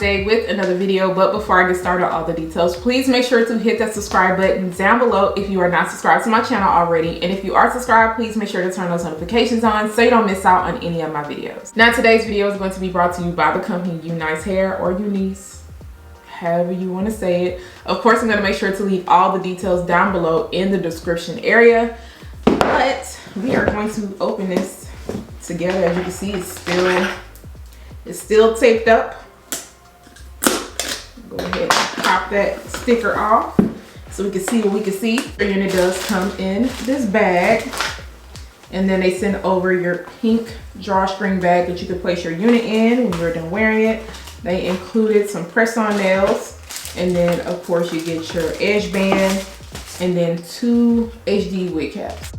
today with another video, but before I get started all the details, please make sure to hit that subscribe button down below if you are not subscribed to my channel already, and if you are subscribed, please make sure to turn those notifications on so you don't miss out on any of my videos. Now today's video is going to be brought to you by the company Unice Hair, or Unice, however you want to say it. Of course, I'm going to make sure to leave all the details down below in the description area, but we are going to open this together. As you can see, it's still taped up. Go ahead and pop that sticker off so we can see what we can see. The unit does come in this bag, and then they send over your pink drawstring bag that you can place your unit in when you're done wearing it. They included some press-on nails, and then of course you get your edge band, and then 2 HD wig caps.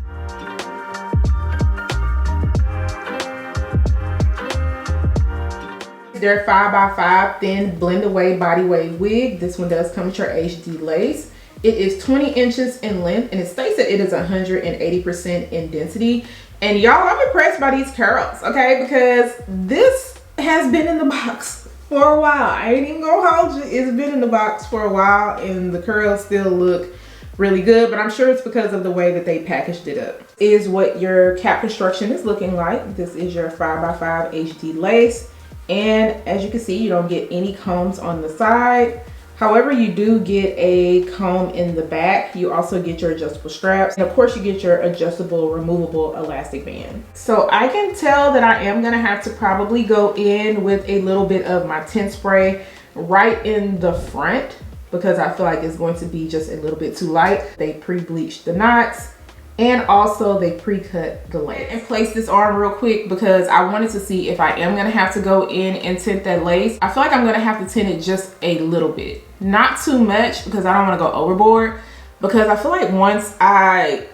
Their 5x5 thin blend away body wave wig. This one does come with your HD lace. It is 20 inches in length, and it states that it is 180% in density. And y'all, I'm impressed by these curls, okay? Because this has been in the box for a while. I ain't even gonna hold you. It's been in the box for a while, and the curls still look really good, but I'm sure it's because of the way that they packaged it up. Is what your cap construction is looking like. This is your 5x5 HD lace. And as you can see, you don't get any combs on the side. However, you do get a comb in the back. You also get your adjustable straps. And of course, you get your adjustable, removable elastic band. So I can tell that I am gonna have to probably go in with a little bit of my tint spray right in the front, because I feel like it's going to be just a little bit too light. They pre-bleached the knots, and also they pre-cut the lace. And place this on real quick because I wanted to see if I am gonna have to go in and tint that lace. I feel like I'm gonna have to tint it just a little bit. Not too much, because I don't wanna go overboard, because I feel like once I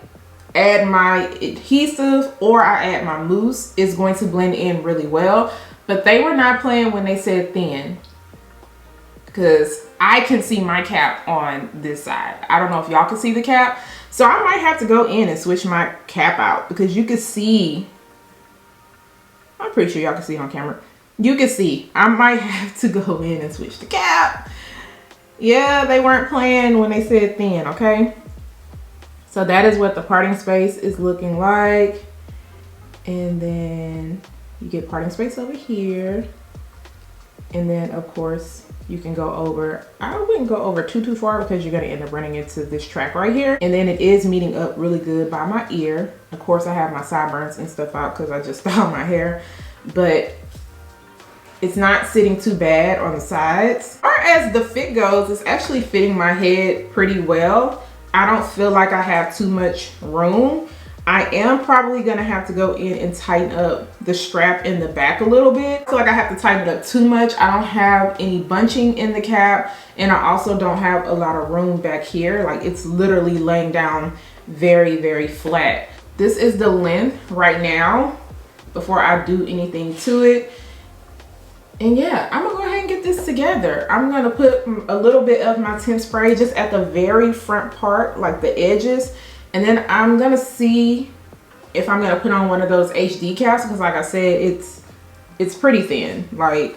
add my adhesive or I add my mousse, it's going to blend in really well. But they were not playing when they said thin, because I can see my cap on this side. I don't know if y'all can see the cap. So I might have to go in and switch my cap out, because you can see, I'm pretty sure y'all can see on camera. You can see, I might have to go in and switch the cap. Yeah, they weren't playing when they said thin, okay? So that is what the parting space is looking like. And then you get parting space over here. And then of course, you can go over, I wouldn't go over too far, because you're gonna end up running into this track right here. And then it is meeting up really good by my ear. Of course, I have my sideburns and stuff out because I just styled my hair, but it's not sitting too bad on the sides. As far as the fit goes, it's actually fitting my head pretty well. I don't feel like I have too much room. I am probably gonna have to go in and tighten up the strap in the back a little bit. I feel like I have to tighten it up too much. I don't have any bunching in the cap, and I also don't have a lot of room back here. Like, it's literally laying down very, very flat. This is the length right now before I do anything to it. And yeah, I'm gonna go ahead and get this together. I'm gonna put a little bit of my tint spray just at the very front part, like the edges. And then I'm gonna see if I'm gonna put on one of those HD caps, because like I said, it's pretty thin. Like,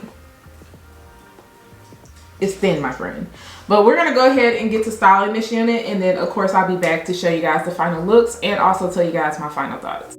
it's thin, my friend. But we're gonna go ahead and get to styling this unit, and then of course I'll be back to show you guys the final looks and also tell you guys my final thoughts.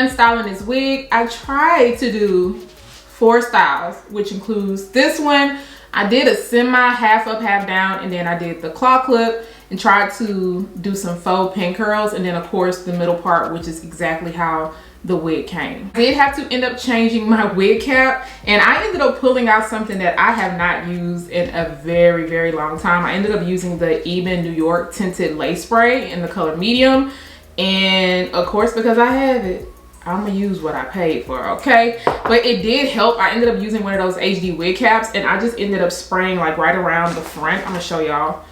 done styling this wig, I tried to do 4 styles, which includes this one. I did a semi half up, half down, and then I did the claw clip and tried to do some faux pin curls, and then of course the middle part, which is exactly how the wig came. I did have to end up changing my wig cap, and I ended up pulling out something that I have not used in a very, very long time. I ended up using the Eben New York tinted lace spray in the color medium, and of course because I have it, I'm gonna use what I paid for, okay? But it did help. I ended up using one of those HD wig caps, and I just ended up spraying like right around the front. I'm gonna show y'all.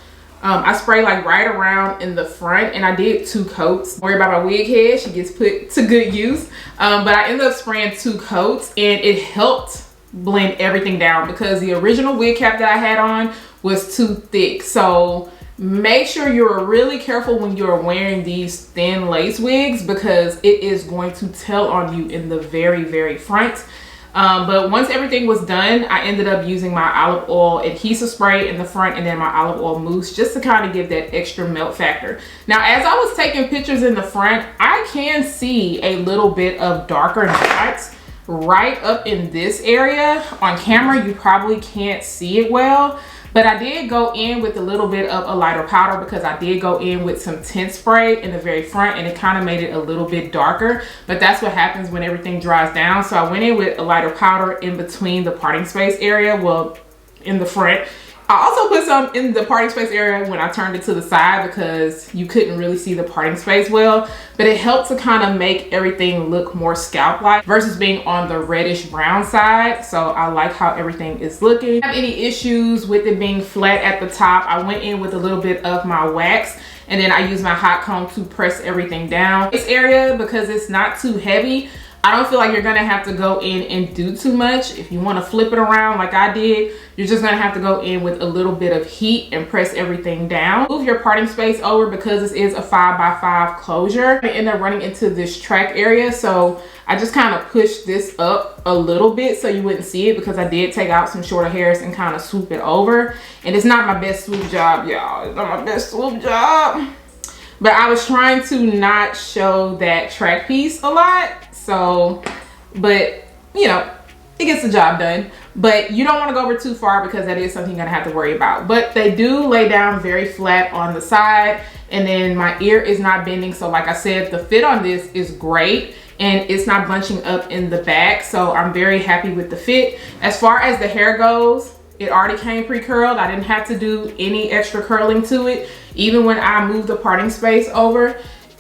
I sprayed like right around in the front, and I did 2 coats. Don't worry about my wig head, she gets put to good use. But I ended up spraying 2 coats, and it helped blend everything down because the original wig cap that I had on was too thick. So make sure you're really careful when you're wearing these thin lace wigs because it is going to tell on you in the very, very front. But once everything was done, I ended up using my olive oil adhesive spray in the front and then my olive oil mousse just to kind of give that extra melt factor. Now, as I was taking pictures in the front, I can see a little bit of darker dots right up in this area. On camera, you probably can't see it well, but I did go in with a little bit of a lighter powder because I did go in with some tint spray in the very front, and it kind of made it a little bit darker, but that's what happens when everything dries down. So I went in with a lighter powder in between the parting space area, well, in the front. I also put some in the parting space area when I turned it to the side because you couldn't really see the parting space well, but it helped to kind of make everything look more scalp-like versus being on the reddish brown side. So I like how everything is looking. I don't have any issues with it being flat at the top. I went in with a little bit of my wax, and then I used my hot comb to press everything down. This area, because it's not too heavy, I don't feel like you're gonna have to go in and do too much. If you wanna flip it around like I did, you're just gonna have to go in with a little bit of heat and press everything down. Move your parting space over because this is a 5x5 closure. I end up running into this track area, so I just kind of pushed this up a little bit so you wouldn't see it because I did take out some shorter hairs and kind of swoop it over. And it's not my best swoop job, y'all. It's not my best swoop job. But I was trying to not show that track piece a lot. So, but you know, it gets the job done. But you don't want to go over too far because that is something you're gonna have to worry about. But they do lay down very flat on the side, and then my ear is not bending. So like I said, the fit on this is great and it's not bunching up in the back. So I'm very happy with the fit. As far as the hair goes, it already came pre-curled. I didn't have to do any extra curling to it. Even when I moved the parting space over,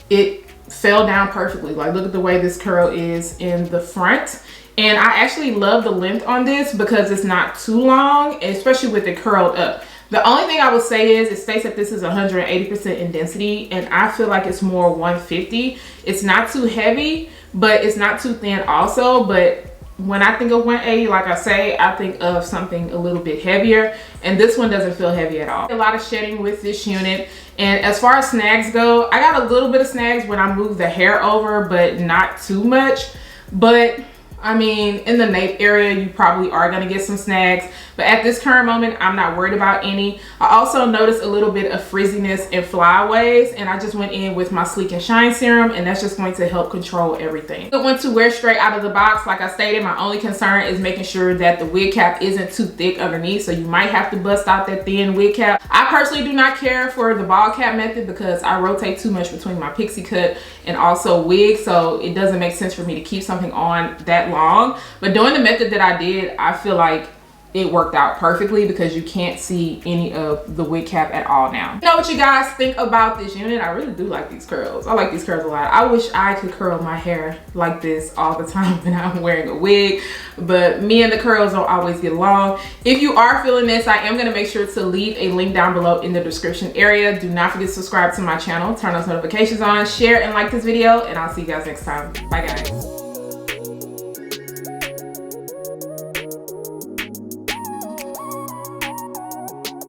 it fell down perfectly. Like, look at the way this curl is in the front. And I actually love the length on this because it's not too long, especially with it curled up. The only thing I would say is it states that this is 180% in density, and I feel like it's more 150. It's not too heavy, but it's not too thin also. But when I think of 180, like I say, I think of something a little bit heavier, and this one doesn't feel heavy at all. A lot of shedding with this unit, and as far as snags go, I got a little bit of snags when I move the hair over, but not too much. But I mean, in the nape area, you probably are gonna get some snags, but at this current moment, I'm not worried about any. I also noticed a little bit of frizziness and flyaways, and I just went in with my Sleek and Shine serum, and that's just going to help control everything. Good one to wear straight out of the box. Like I stated, my only concern is making sure that the wig cap isn't too thick underneath, so you might have to bust out that thin wig cap. I personally do not care for the ball cap method because I rotate too much between my pixie cut and also wig, so it doesn't make sense for me to keep something on that long. But doing the method that I did, I feel like it worked out perfectly because you can't see any of the wig cap at all now. You know what you guys think about this unit? I really do like these curls. I like these curls a lot. I wish I could curl my hair like this all the time when I'm wearing a wig, but me and the curls don't always get along. If you are feeling this, I am gonna make sure to leave a link down below in the description area. Do not forget to subscribe to my channel, turn those notifications on, share and like this video, and I'll see you guys next time. Bye guys.